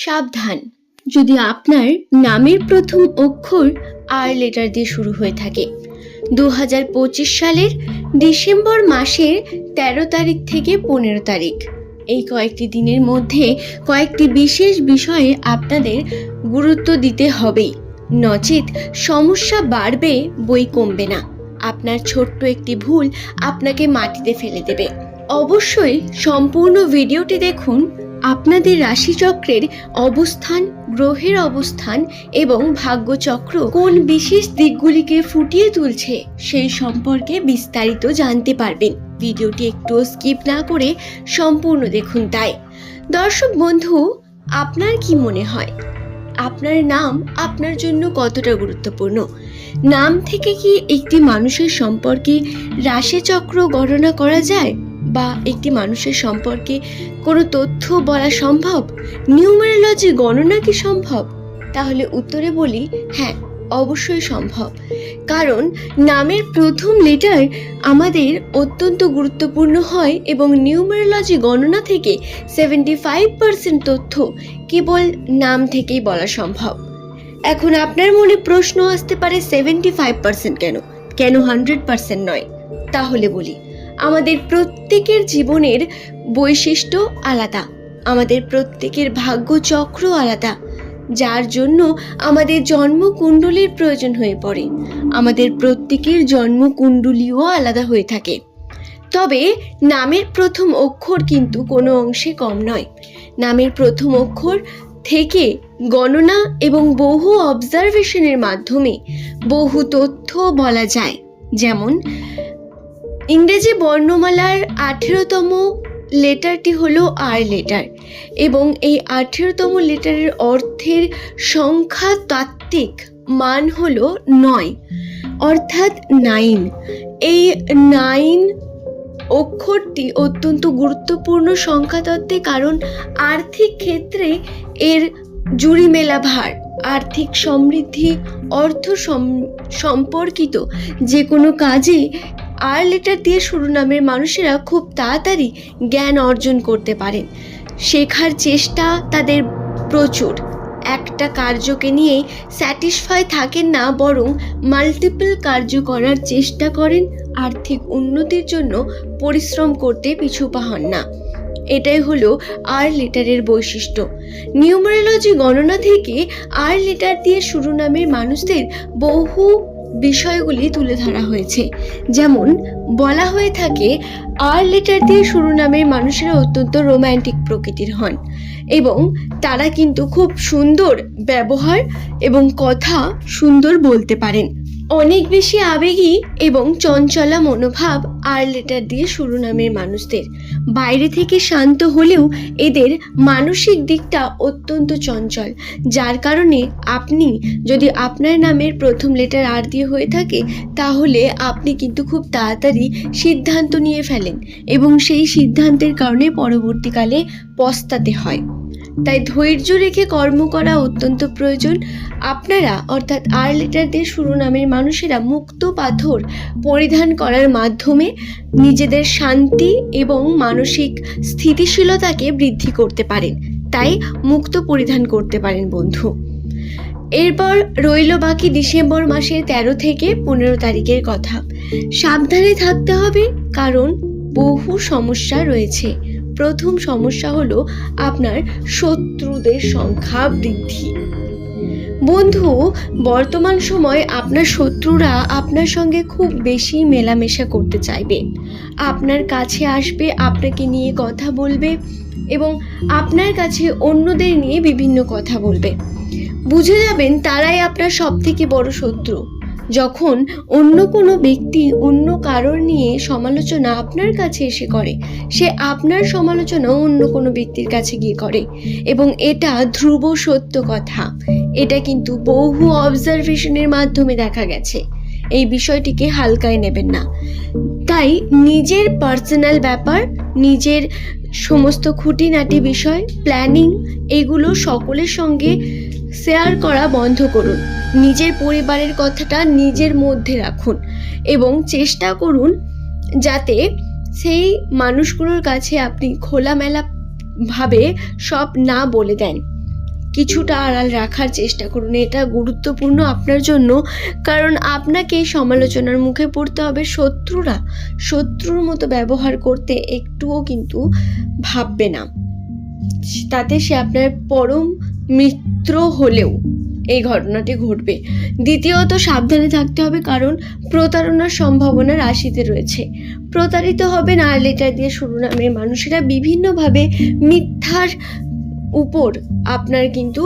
সাবধান, যদি আপনার নামের প্রথম অক্ষর আর লেটার দিয়ে শুরু হয়ে থাকে। 2025 সালের ডিসেম্বর মাসের 13 তারিখ থেকে 15 তারিখ, এই কয়েকটি দিনের মধ্যে কয়েকটি বিশেষ বিষয়ে আপনাদের গুরুত্ব দিতে হবেই, নচেত সমস্যা বাড়বে, বই কমবে না। আপনার ছোট্ট একটি ভুল আপনাকে মাটিতে ফেলে দেবে। অবশ্যই সম্পূর্ণ ভিডিওটি দেখুন। আপনাদের রাশিচক্রের অবস্থান, গ্রহের অবস্থান এবং ভাগ্যচক্র কোন বিশেষ দিকগুলিকে ফুটিয়ে তুলছে সেই সম্পর্কে বিস্তারিত জানতে পারবেন। ভিডিওটি একটু স্কিপ না করে সম্পূর্ণ দেখুন। তাই দর্শক বন্ধু, আপনার কি মনে হয় আপনার নাম আপনার জন্য কতটা গুরুত্বপূর্ণ? নাম থেকে কি একটি মানুষের সম্পর্কে রাশিচক্র গণনা করা যায়, বা একটি মানুষের সম্পর্কে কোনো তথ্য বলা সম্ভব? নিউমেরোলজি গণনা কি সম্ভব? তাহলে উত্তরে বলি হ্যাঁ, অবশ্যই সম্ভব। কারণ নামের প্রথম লেটার আমাদের অত্যন্ত গুরুত্বপূর্ণ হয় এবং নিউমেরোলজি গণনা থেকে 75% তথ্য কেবল নাম থেকেই বলা সম্ভব। এখন আপনার মনে প্রশ্ন আসতে পারে 75% কেন 100% নয়? তাহলে বলি, আমাদের প্রত্যেকের জীবনের বৈশিষ্ট্য আলাদা, আমাদের প্রত্যেকের ভাগ্যচক্র আলাদা, যার জন্য আমাদের জন্মকুণ্ডলীর প্রয়োজন হয়ে পড়ে। আমাদের প্রত্যেকের জন্মকুণ্ডলীও আলাদা হয়ে থাকে। তবে নামের প্রথম অক্ষর কিন্তু কোনো অংশে কম নয়। নামের প্রথম অক্ষর থেকে গণনা এবং বহু অবজারভেশনের মাধ্যমে বহু তথ্য বলা যায়। যেমন ইংরেজি বর্ণমালার 18তম লেটারটি হলো আর লেটার, এবং এই 18তম লেটারের অর্থের সংখ্যাতাত্ত্বিক মান হলো 9, অর্থাৎ 9। এই 9 অক্ষরটি অত্যন্ত গুরুত্বপূর্ণ সংখ্যাতত্ত্বে, কারণ আর্থিক ক্ষেত্রে এর জুড়ি মেলা ভার, আর্থিক সমৃদ্ধি, অর্থ সম্পর্কিত যে কোনো কাজে আর লেটার দিয়ে শুরু নামের মানুষেরা খুব তাড়াতাড়ি জ্ঞান অর্জন করতে পারেন। শেখার চেষ্টা তাদের প্রচুর। একটা কার্যকে নিয়ে স্যাটিসফাই থাকেন না, বরং মাল্টিপল কার্য করার চেষ্টা করেন। আর্থিক উন্নতির জন্য পরিশ্রম করতে পিছু পা হন না। এটাই হলো আর লেটারের বৈশিষ্ট্য। নিউমেরোলজি গণনা থেকে আর লেটার দিয়ে শুরু নামের মানুষদের বহু বিষয়গুলি তুলে ধরা হয়েছে। যেমন বলা হয়ে থাকে, আর লেটার দিয়ে শুরু নামের মানুষেরা অত্যন্ত রোম্যান্টিক প্রকৃতির হন এবং তারা কিন্তু খুব সুন্দর ব্যবহার এবং কথা সুন্দর বলতে পারেন। অনেক বেশি আবেগী এবং চঞ্চলা মনোভাব আর লেটার দিয়ে শুরু নামের মানুষদের। বাইরে থেকে শান্ত হলেও এদের মানসিক দিকটা অত্যন্ত চঞ্চল, যার কারণে আপনি যদি আপনার নামের প্রথম লেটার আর দিয়ে হয়ে থাকে, তাহলে আপনি কিন্তু খুব তাড়াতাড়ি সিদ্ধান্ত নিয়ে ফেলেন এবং সেই সিদ্ধান্তের কারণে পরবর্তীকালে পস্তাতে হয়। তাই ধৈর্য রেখে কর্ম করা অত্যন্ত প্রয়োজন। আপনারা অর্থাৎ আর লেটার দিয়ে শুরু নামের মানুষেরা মুক্ত পাথর পরিধান করার মাধ্যমে নিজেদের শান্তি এবং মানসিক স্থিতিশীলতাকে বৃদ্ধি করতে পারেন। তাই মুক্ত পরিধান করতে পারেন বন্ধু। এরপর রইল বাকি ডিসেম্বর মাসের 13 থেকে 15 তারিখের কথা। সাবধানে থাকতে হবে, কারণ বহু সমস্যা রয়েছে। প্রথম সমস্যা হলো আপনার শত্রুদের সংখ্যা বৃদ্ধি। বন্ধু, বর্তমান সময় আপনার শত্রুরা আপনার সঙ্গে খুব বেশি মেলামেশা করতে চাইবে, আপনার কাছে আসবে, আপনাকে নিয়ে কথা বলবে এবং আপনার কাছে অন্যদের নিয়ে বিভিন্ন কথা বলবে। বুঝে যাবেন তারাই আপনার সব থেকে বড় শত্রু। যখন অন্য কোনো ব্যক্তি অন্য কারোর নিয়ে সমালোচনা আপনার কাছে এসে করে, সে আপনার সমালোচনা অন্য কোনো ব্যক্তির কাছে গিয়ে করে, এবং এটা ধ্রুব সত্য কথা। এটা কিন্তু বহু অবজারভেশনের মাধ্যমে দেখা গেছে। এই বিষয়টিকে হালকায় নেবেন না। তাই নিজের পার্সোনাল ব্যাপার, নিজের সমস্ত খুঁটিনাটি বিষয়, প্ল্যানিং, এগুলো সকলের সঙ্গে শেয়ার করা বন্ধ করুন। নিজের পরিবারের কথাটা নিজের মধ্যে রাখুন এবং চেষ্টা করুন যাতে সেই মানুষগুলোর কাছে আপনি খোলামেলা ভাবে সব না বলে দেন। কিছুটা আড়াল রাখার চেষ্টা করুন। এটা গুরুত্বপূর্ণ আপনার জন্য, কারণ আপনাকে সমালোচনার মুখে পড়তে হবে। শত্রুর মতো ব্যবহার করতে একটুও কিন্তু ভাববে না, তাতে সে আপনার পরম মিত্র হলেও এই ঘটনাটি ঘটবে। দ্বিতীয়ত, সাবধানে থাকতে হবে, কারণ প্রতারণার সম্ভাবনা রাশিতে রয়েছে। প্রতারিত হবেন আর লেটার দিয়ে শুরু নামের মানুষেরা। বিভিন্নভাবে মিথ্যার উপর আপনার কিন্তু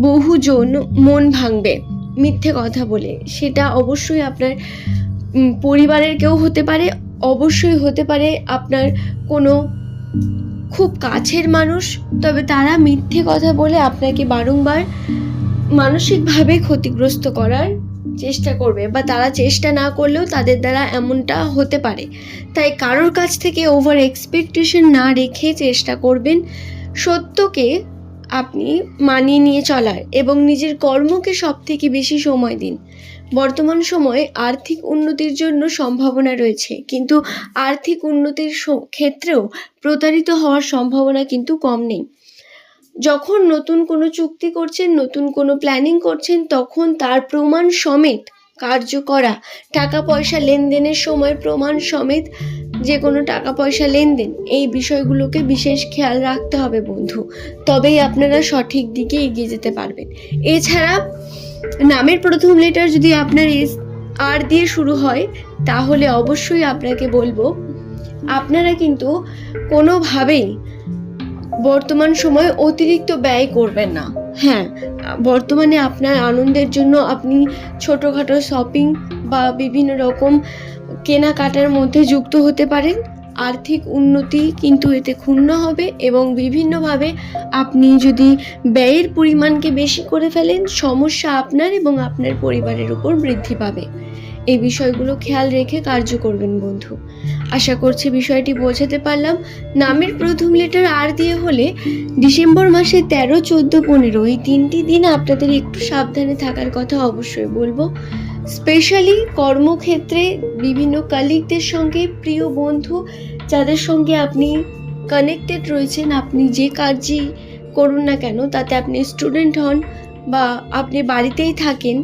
বহুজন মন ভাঙবে মিথ্যে কথা বলে। সেটা অবশ্যই আপনার পরিবারের কেউ হতে পারে, অবশ্যই হতে পারে আপনার কোনো খুব কাছের মানুষ। তবে তারা মিথ্যে কথা বলে আপনাকে বারংবার মানসিকভাবে ক্ষতিগ্রস্ত করার চেষ্টা করবে, বা তারা চেষ্টা না করলেও তাদের দ্বারা এমনটা হতে পারে। তাই কারোর কাছ থেকে ওভার এক্সপেকটেশন না রেখে চেষ্টা করবেন সত্যকে আপনি মানিয়ে নিয়ে চলার, এবং নিজের কর্মকে সব থেকে বেশি সময় দিন। বর্তমান সময়ে আর্থিক উন্নতির জন্য সম্ভাবনা রয়েছে, কিন্তু আর্থিক উন্নতির ক্ষেত্রেও প্রতারিত হওয়ার সম্ভাবনা কিন্তু কম নেই। যখন নতুন কোনো চুক্তি করছেন, নতুন কোনো প্ল্যানিং করছেন, তখন তার প্রমাণ সমেত কার্য করা, টাকা পয়সা লেনদেনের সময় প্রমাণ সমেত যে কোনো টাকা পয়সা লেনদেন, এই বিষয়গুলোকে বিশেষ খেয়াল রাখতে হবে বন্ধু। তবেই আপনারা সঠিক দিকে এগিয়ে যেতে পারবেন। এছাড়া নামের প্রথম লেটার যদি আপনার আর দিয়ে শুরু হয়, তাহলে অবশ্যই আপনাকে বলবো আপনারা কিন্তু কোনোভাবেই বর্তমান সময়ে অতিরিক্ত ব্যয় করবেন না। হ্যাঁ, বর্তমানে আপনার আনন্দের জন্য আপনি ছোটোখাটো শপিং বা বিভিন্ন রকম কেনাকাটার মধ্যে যুক্ত হতে পারেন। আর্থিক উন্নতি কিন্তু এতে ক্ষুণ্ণ হবে, এবং বিভিন্নভাবে আপনি যদি ব্যয়ের পরিমাণকে বেশি করে ফেলেন, সমস্যা আপনার এবং আপনার পরিবারের উপর বৃদ্ধি পাবে। এই বিষয়গুলো খেয়াল রেখে কার্য করবেন বন্ধু। আশা করছি বিষয়টি বোঝাতে পারলাম। নামের প্রথম লেটার আর দিয়ে হলে ডিসেম্বর মাসে 13, 14, 15 এই 3টি দিন আপনাদের একটু সাবধানে থাকার কথা অবশ্যই বলবো। স্পেশালি কর্মক্ষেত্রে বিভিন্ন কালিগদের সঙ্গে, প্রিয় বন্ধু যাদের সঙ্গে আপনি কানেক্টেড রয়েছেন, আপনি যে কাজই করুন না কেন, তাতে আপনি স্টুডেন্ট হন বা আপনি বাড়িতেই থাকেন,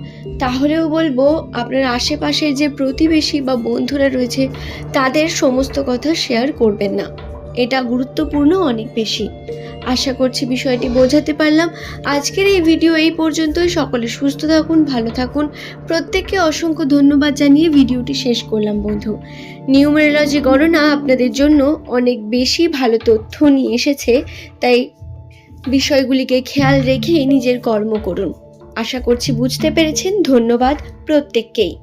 তাহলেও বলবো আপনার আশেপাশের যে প্রতিবেশী বা বন্ধুরা রয়েছে তাদের সমস্ত কথা শেয়ার করবেন না। এটা গুরুত্বপূর্ণ অনেক বেশি। আশা করছি বিষয়টি বোঝাতে পারলাম। আজকের এই ভিডিও এই পর্যন্তই। সকলে সুস্থ থাকুন, ভালো থাকুন। প্রত্যেককে অসংখ্য ধন্যবাদ জানিয়ে ভিডিওটি শেষ করলাম বন্ধু। নিউমেরোলজি গণনা আপনাদের জন্য অনেক বেশি ভালো তথ্য নিয়ে এসেছে, তাই বিষয়গুলিকে খেয়াল রেখে নিজের কর্ম করুন। আশা করছি বুঝতে পেরেছেন। ধন্যবাদ প্রত্যেককেই।